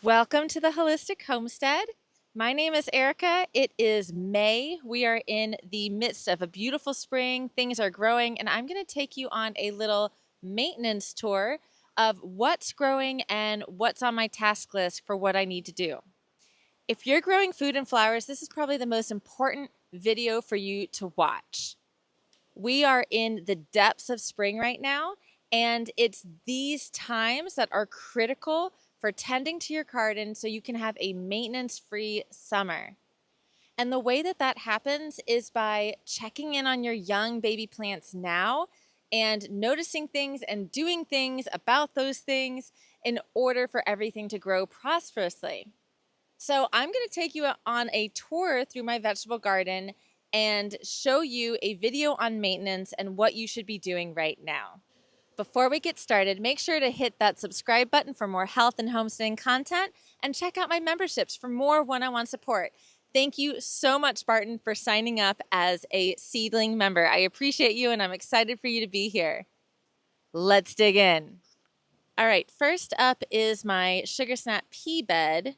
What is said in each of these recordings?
Welcome to the Holistic Homestead. My name is Erica. It is May. We are in the midst of a beautiful spring. Things are growing, and I'm going to take you on a little maintenance tour of what's growing and what's on my task list for what I need to do. If you're growing food and flowers, this is probably the most important video for you to watch. We are in the depths of spring right now, and it's these times that are critical for tending to your garden so you can have a maintenance-free summer. And the way that that happens is by checking in on your young baby plants now and noticing things and doing things about those things in order for everything to grow prosperously. So I'm going to take you on a tour through my vegetable garden and show you a video on maintenance and what you should be doing right now. Before we get started, make sure to hit that subscribe button for more health and homesteading content and check out my memberships for more one-on-one support. Thank you so much, Barton, for signing up as a seedling member. I appreciate you and I'm excited for you to be here. Let's dig in. All right, first up is my sugar snap pea bed.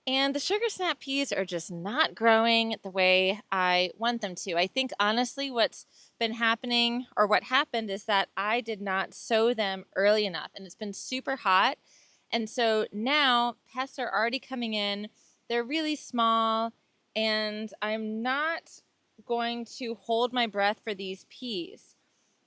And the sugar snap peas are just not growing the way I want them to. I think honestly what's been happening, or what happened, is that I did not sow them early enough and it's been super hot. And so now pests are already coming in. They're really small and I'm not going to hold my breath for these peas.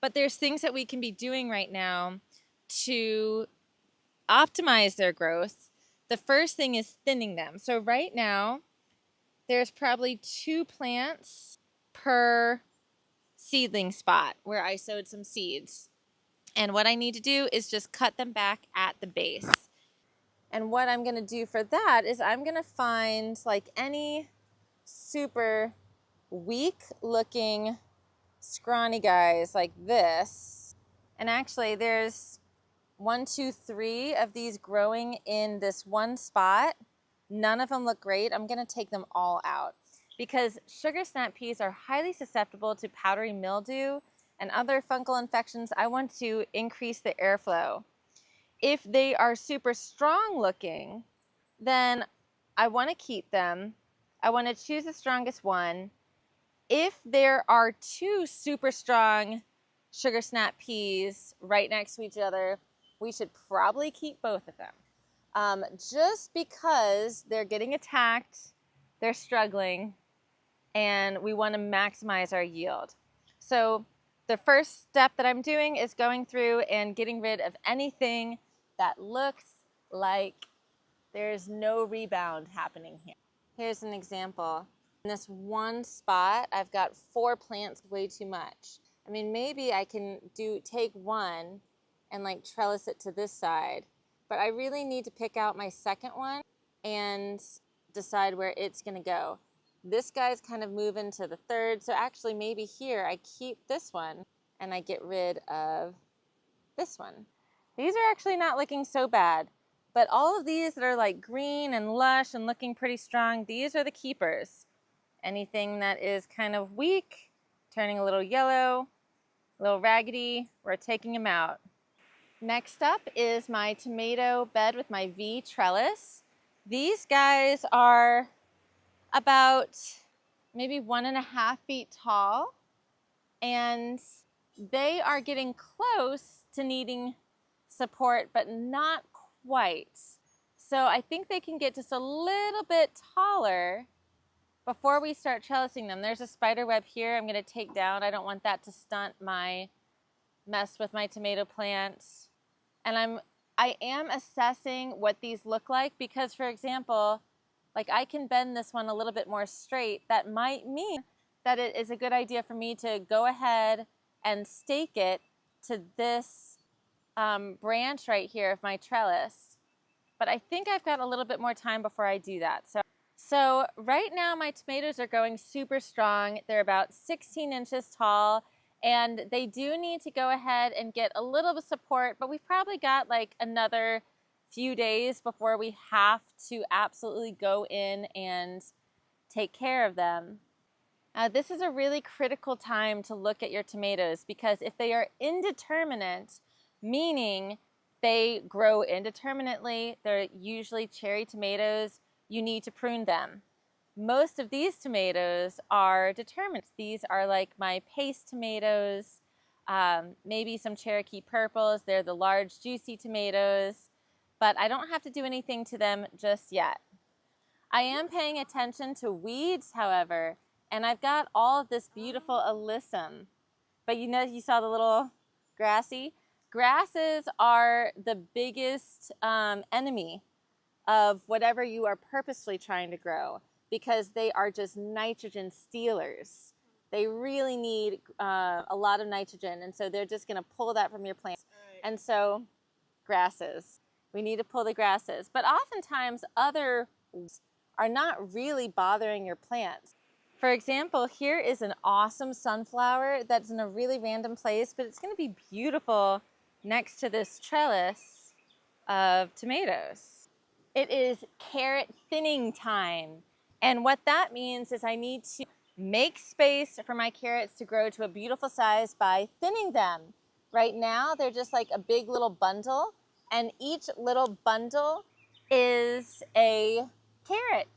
But there's things that we can be doing right now to optimize their growth. The first thing is thinning them. So right now, there's probably 2 plants per seedling spot where I sowed some seeds. And what I need to do is just cut them back at the base. And what I'm going to do for that is I'm going to find like any super weak looking scrawny guys like this. And actually there's 1, 2, 3 of these growing in this one spot. None of them look great. I'm going to take them all out because sugar snap peas are highly susceptible to powdery mildew and other fungal infections. I want to increase the airflow. If they are super strong looking, then I want to keep them. I want to choose the strongest one. If there are 2 super strong sugar snap peas right next to each other, we should probably keep both of them. Just because they're getting attacked, they're struggling, and we want to maximize our yield. So the first step that I'm doing is going through and getting rid of anything that looks like there's no rebound happening here. Here's an example. In this one spot, I've got 4 plants way too much. I mean, maybe I can take one and like trellis it to this side, but I really need to pick out my second one and decide where it's going to go. This guy's kind of moving to the third, so actually maybe here I keep this one and I get rid of this one. These are actually not looking so bad, but all of these that are like green and lush and looking pretty strong, these are the keepers. Anything that is kind of weak, turning a little yellow, a little raggedy, we're taking them out. Next up is my tomato bed with my V trellis. These guys are about maybe 1.5 feet tall, and they are getting close to needing support, but not quite. So I think they can get just a little bit taller before we start trellising them. There's a spider web here I'm going to take down. I don't want that to stunt my mess with my tomato plants. And I am assessing what these look like because, for example, like I can bend this one a little bit more straight. That might mean that it is a good idea for me to go ahead and stake it to this branch right here of my trellis. But I think I've got a little bit more time before I do that. So right now my tomatoes are going super strong. They're about 16 inches tall. And they do need to go ahead and get a little bit of support, but we've probably got like another few days before we have to absolutely go in and take care of them. This is a really critical time to look at your tomatoes because if they are indeterminate, meaning they grow indeterminately. They're usually cherry tomatoes. You need to prune them. Most of these tomatoes are determined. These are like my paste tomatoes, maybe some Cherokee purples. They're the large juicy tomatoes, but I don't have to do anything to them just yet. I am paying attention to weeds, however, and I've got all of this beautiful alyssum. But you know, you saw the little grassy? Grasses are the biggest enemy of whatever you are purposely trying to grow, because they are just nitrogen stealers. They really need a lot of nitrogen, and so they're just going to pull that from your plants. Right. And so grasses, we need to pull the grasses. But oftentimes other weeds are not really bothering your plants. For example, here is an awesome sunflower that's in a really random place, but it's going to be beautiful next to this trellis of tomatoes. It is carrot thinning time. And what that means is I need to make space for my carrots to grow to a beautiful size by thinning them. Right now, they're just like a big little bundle, and each little bundle is a carrot.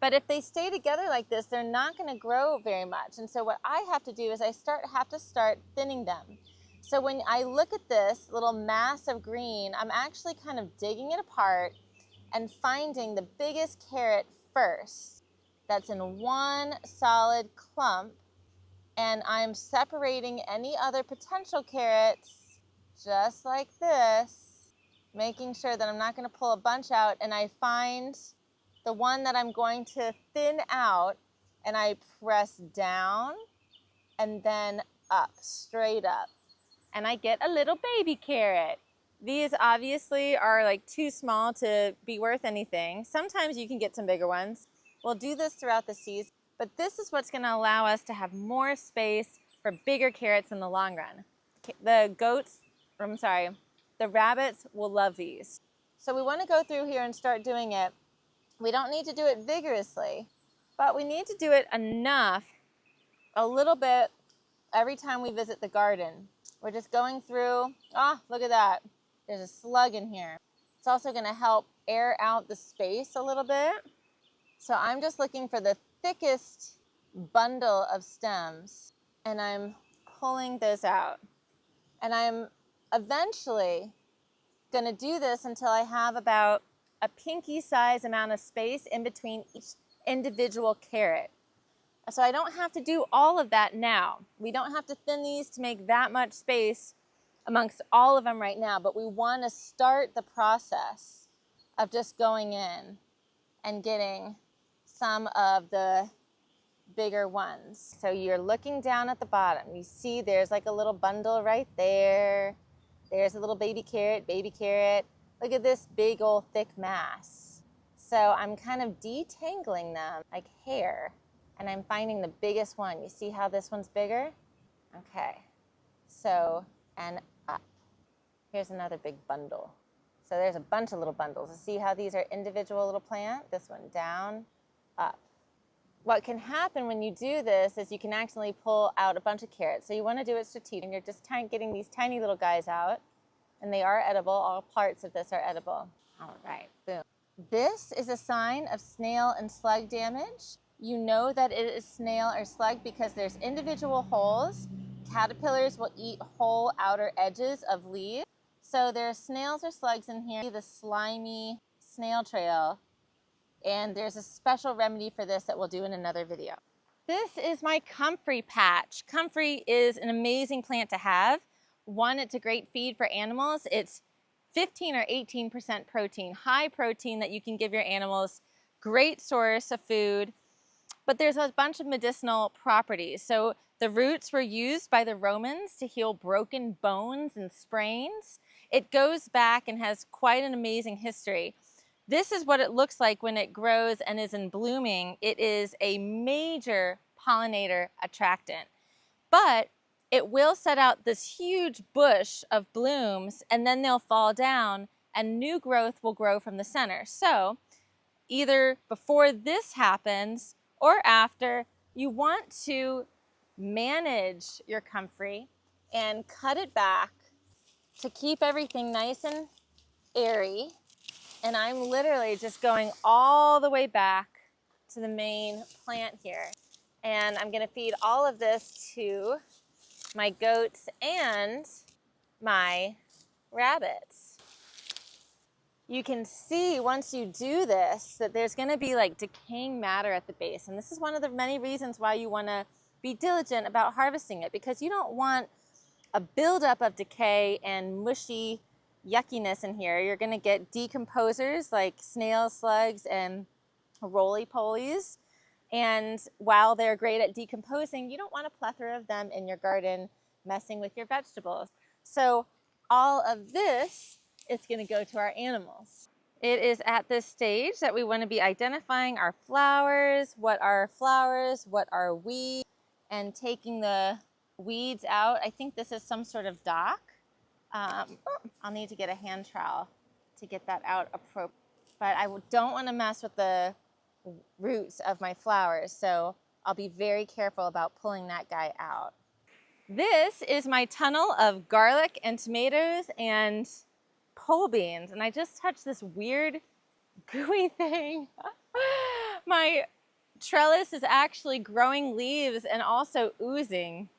But if they stay together like this, they're not going to grow very much. And so what I have to do is I have to start thinning them. So when I look at this little mass of green, I'm actually kind of digging it apart and finding the biggest carrot first. That's in one solid clump. And I'm separating any other potential carrots just like this, making sure that I'm not going to pull a bunch out. And I find the one that I'm going to thin out, and I press down and then up, straight up. And I get a little baby carrot. These obviously are like too small to be worth anything. Sometimes you can get some bigger ones. We'll do this throughout the season, but this is what's going to allow us to have more space for bigger carrots in the long run. The rabbits will love these. So we want to go through here and start doing it. We don't need to do it vigorously, but we need to do it enough, a little bit, every time we visit the garden. We're just going through. Ah, look at that. There's a slug in here. It's also going to help air out the space a little bit. So I'm just looking for the thickest bundle of stems, and I'm pulling those out. And I'm eventually going to do this until I have about a pinky size amount of space in between each individual carrot. So I don't have to do all of that now. We don't have to thin these to make that much space amongst all of them right now, but we want to start the process of just going in and getting some of the bigger ones. So you're looking down at the bottom. You see there's like a little bundle right there. There's a little baby carrot, baby carrot. Look at this big old thick mass. So I'm kind of detangling them like hair, and I'm finding the biggest one. You see how this one's bigger? Okay, so, and up. Here's another big bundle. So there's a bunch of little bundles. See how these are individual little plant? This one down, up. What can happen when you do this is you can accidentally pull out a bunch of carrots. So you want to do it strategically. You're just getting these tiny little guys out. And they are edible. All parts of this are edible. All right, boom. This is a sign of snail and slug damage. You know that it is snail or slug because there's individual holes. Caterpillars will eat whole outer edges of leaves. So there's snails or slugs in here. The slimy snail trail. And there's a special remedy for this that we'll do in another video. This is my comfrey patch. Comfrey is an amazing plant to have. One, it's a great feed for animals. It's 15 or 18% protein, high protein that you can give your animals. Great source of food, but there's a bunch of medicinal properties. So the roots were used by the Romans to heal broken bones and sprains. It goes back and has quite an amazing history. This is what it looks like when it grows and is in blooming. It is a major pollinator attractant, but it will set out this huge bush of blooms, and then they'll fall down and new growth will grow from the center. So either before this happens or after, you want to manage your comfrey and cut it back to keep everything nice and airy, and I'm literally just going all the way back to the main plant here. And I'm gonna feed all of this to my goats and my rabbits. You can see once you do this that there's gonna be like decaying matter at the base. And this is one of the many reasons why you wanna be diligent about harvesting it, because you don't want a buildup of decay and mushy yuckiness in here. You're gonna get decomposers like snails, slugs, and roly-polies. And while they're great at decomposing, you don't want a plethora of them in your garden messing with your vegetables. So all of this is going to go to our animals. It is at this stage that we want to be identifying our flowers, what are weeds, and taking the weeds out. I think this is some sort of dock. I'll need to get a hand trowel to get that out appropriately. But I don't want to mess with the roots of my flowers, so I'll be very careful about pulling that guy out. This is my tunnel of garlic and tomatoes and pole beans, and I just touched this weird gooey thing. My trellis is actually growing leaves and also oozing.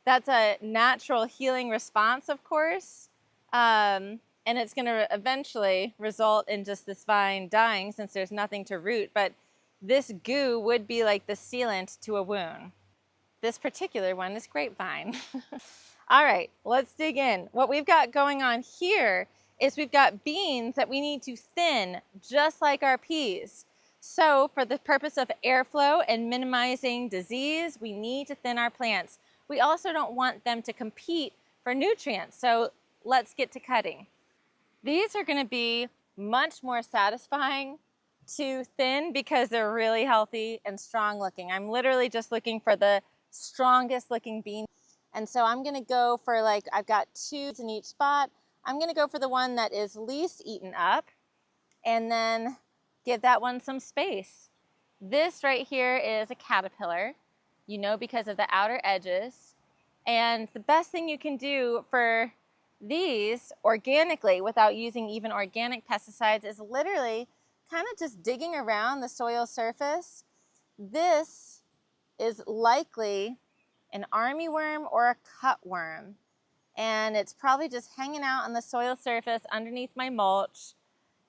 That's a natural healing response, of course, and it's going to eventually result in just this vine dying since there's nothing to root, but this goo would be like the sealant to a wound. This particular one is grapevine. All right, let's dig in. What we've got going on here is we've got beans that we need to thin just like our peas. So for the purpose of airflow and minimizing disease, we need to thin our plants. We also don't want them to compete for nutrients, so let's get to cutting. These are going to be much more satisfying to thin because they're really healthy and strong looking. I'm literally just looking for the strongest looking bean. And so I'm going to go for, like, I've got 2 in each spot. I'm going to go for the one that is least eaten up and then give that one some space. This right here is a caterpillar, you know, because of the outer edges. And the best thing you can do for these organically without using even organic pesticides is literally kind of just digging around the soil surface. This is likely an armyworm or a cutworm, and it's probably just hanging out on the soil surface underneath my mulch.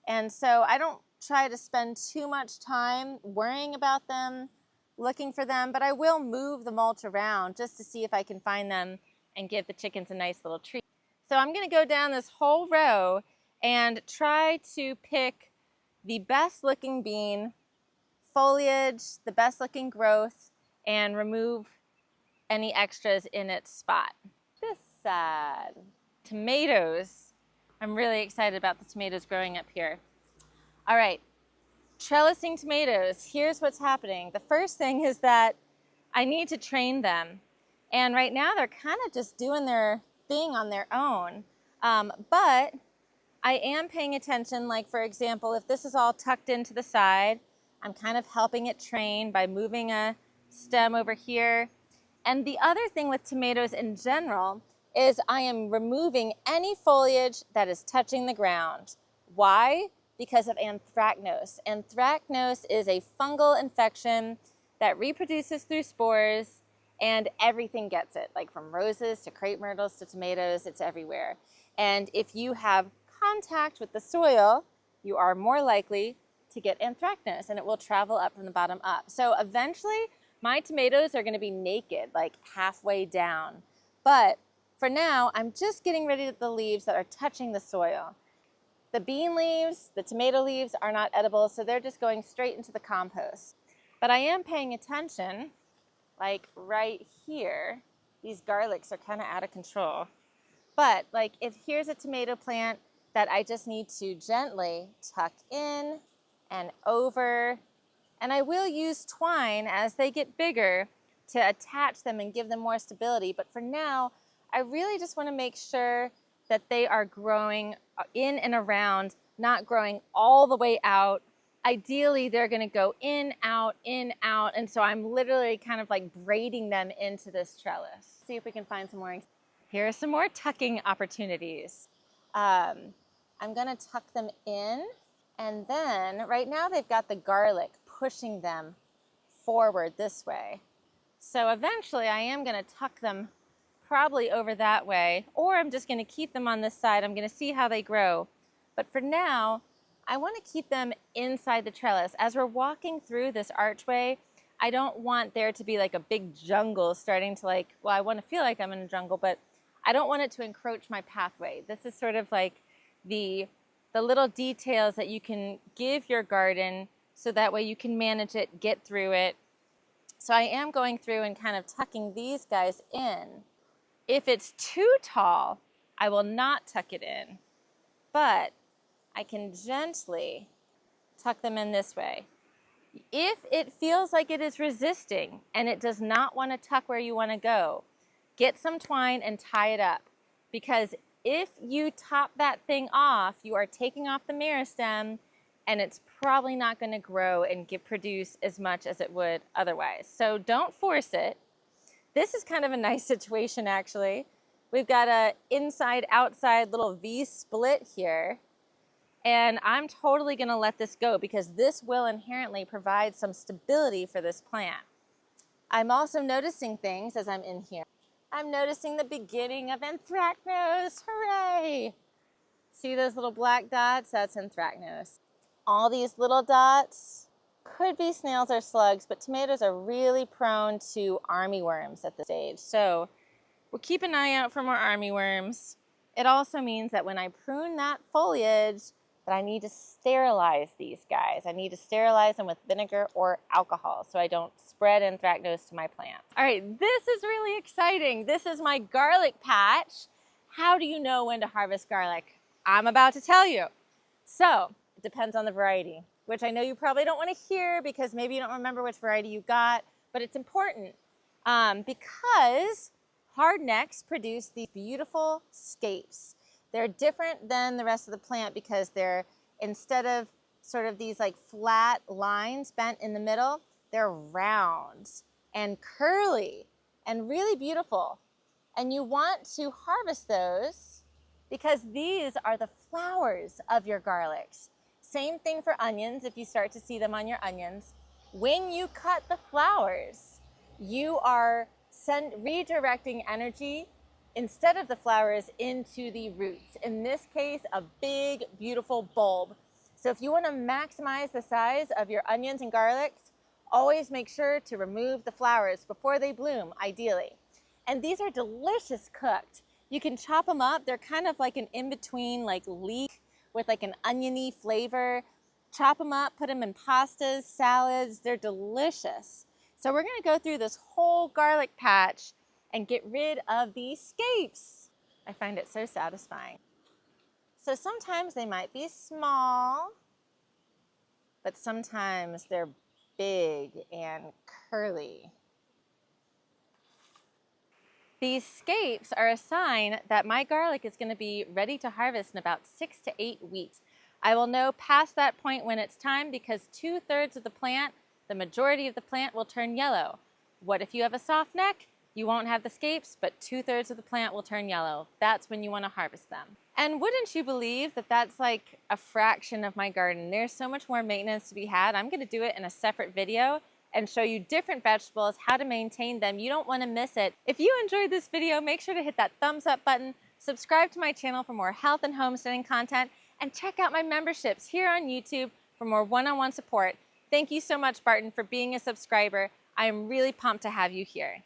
And so I don't try to spend too much time worrying about them, looking for them, but I will move the mulch around just to see if I can find them and give the chickens a nice little treat. So I'm going to go down this whole row and try to pick the best looking bean, foliage, the best looking growth, and remove any extras in its spot. This side. Tomatoes. I'm really excited about the tomatoes growing up here. All right, trellising tomatoes. Here's what's happening. The first thing is that I need to train them. And right now they're kind of just doing their thing on their own. But I am paying attention, like for example, if this is all tucked into the side, I'm kind of helping it train by moving a stem over here. And the other thing with tomatoes in general is I am removing any foliage that is touching the ground. Why? Because of anthracnose. Anthracnose is a fungal infection that reproduces through spores, and everything gets it, like from roses to crepe myrtles to tomatoes, it's everywhere. And if you have contact with the soil, you are more likely to get anthracnose, and it will travel up from the bottom up. So eventually my tomatoes are going to be naked, like halfway down. But for now, I'm just getting rid of the leaves that are touching the soil. The bean leaves, the tomato leaves are not edible, so they're just going straight into the compost. But I am paying attention, like right here, these garlics are kind of out of control. But like if here's a tomato plant that I just need to gently tuck in and over, and I will use twine as they get bigger to attach them and give them more stability. But for now, I really just want to make sure that they are growing in and around, not growing all the way out. Ideally, they're going to go in, out, and so I'm literally kind of like braiding them into this trellis. See if we can find some more. Here are some more tucking opportunities. I'm gonna tuck them in, and then right now they've got the garlic pushing them forward this way. So eventually I am gonna tuck them probably over that way, or I'm just gonna keep them on this side. I'm gonna see how they grow. But for now, I wanna keep them inside the trellis. As we're walking through this archway, I don't want there to be like a big jungle starting to well, I wanna feel like I'm in a jungle, but I don't want it to encroach my pathway. This is sort of like the little details that you can give your garden so that way you can manage it, get through it. So I am going through and kind of tucking these guys in. If it's too tall, I will not tuck it in, but I can gently tuck them in this way. If it feels like it is resisting and it does not want to tuck where you want to go, get some twine and tie it up, because if you top that thing off, you are taking off the meristem and it's probably not going to grow and produce as much as it would otherwise. So don't force it. This is kind of a nice situation actually. We've got a inside-outside little V split here, and I'm totally going to let this go because this will inherently provide some stability for this plant. I'm also noticing things as I'm in here. I'm noticing the beginning of anthracnose. Hooray! See those little black dots? That's anthracnose. All these little dots could be snails or slugs, but tomatoes are really prone to armyworms at this stage. So we'll keep an eye out for more armyworms. It also means that when I prune that foliage, that I need to sterilize these guys. I need to sterilize them with vinegar or alcohol so I don't spread anthracnose to my plant. All right, this is really exciting. This is my garlic patch. How do you know when to harvest garlic? I'm about to tell you. So it depends on the variety, which I know you probably don't want to hear because maybe you don't remember which variety you got, but it's important because hardnecks produce these beautiful scapes. They're different than the rest of the plant because they're, instead of sort of these like flat lines bent in the middle, they're round and curly and really beautiful. And you want to harvest those because these are the flowers of your garlics. Same thing for onions if you start to see them on your onions. When you cut the flowers, you are redirecting energy instead of the flowers into the roots. In this case, a big, beautiful bulb. So if you want to maximize the size of your onions and garlics, always make sure to remove the flowers before they bloom, ideally. And these are delicious cooked. You can chop them up. They're kind of like an in-between like leek with like an oniony flavor. Chop them up, put them in pastas, salads. They're delicious. So we're going to go through this whole garlic patch and get rid of these scapes. I find it so satisfying. So sometimes they might be small, but sometimes they're big and curly. These scapes are a sign that my garlic is going to be ready to harvest in about 6 to 8 weeks. I will know past that point when it's time because 2/3 of the plant, the majority of the plant, will turn yellow. What if you have a soft neck? You won't have the scapes, but 2/3 of the plant will turn yellow. That's when you want to harvest them. And wouldn't you believe that that's like a fraction of my garden? There's so much more maintenance to be had. I'm going to do it in a separate video and show you different vegetables, how to maintain them. You don't want to miss it. If you enjoyed this video, make sure to hit that thumbs up button, subscribe to my channel for more health and homesteading content, and check out my memberships here on YouTube for more one-on-one support. Thank you so much, Barton, for being a subscriber. I am really pumped to have you here.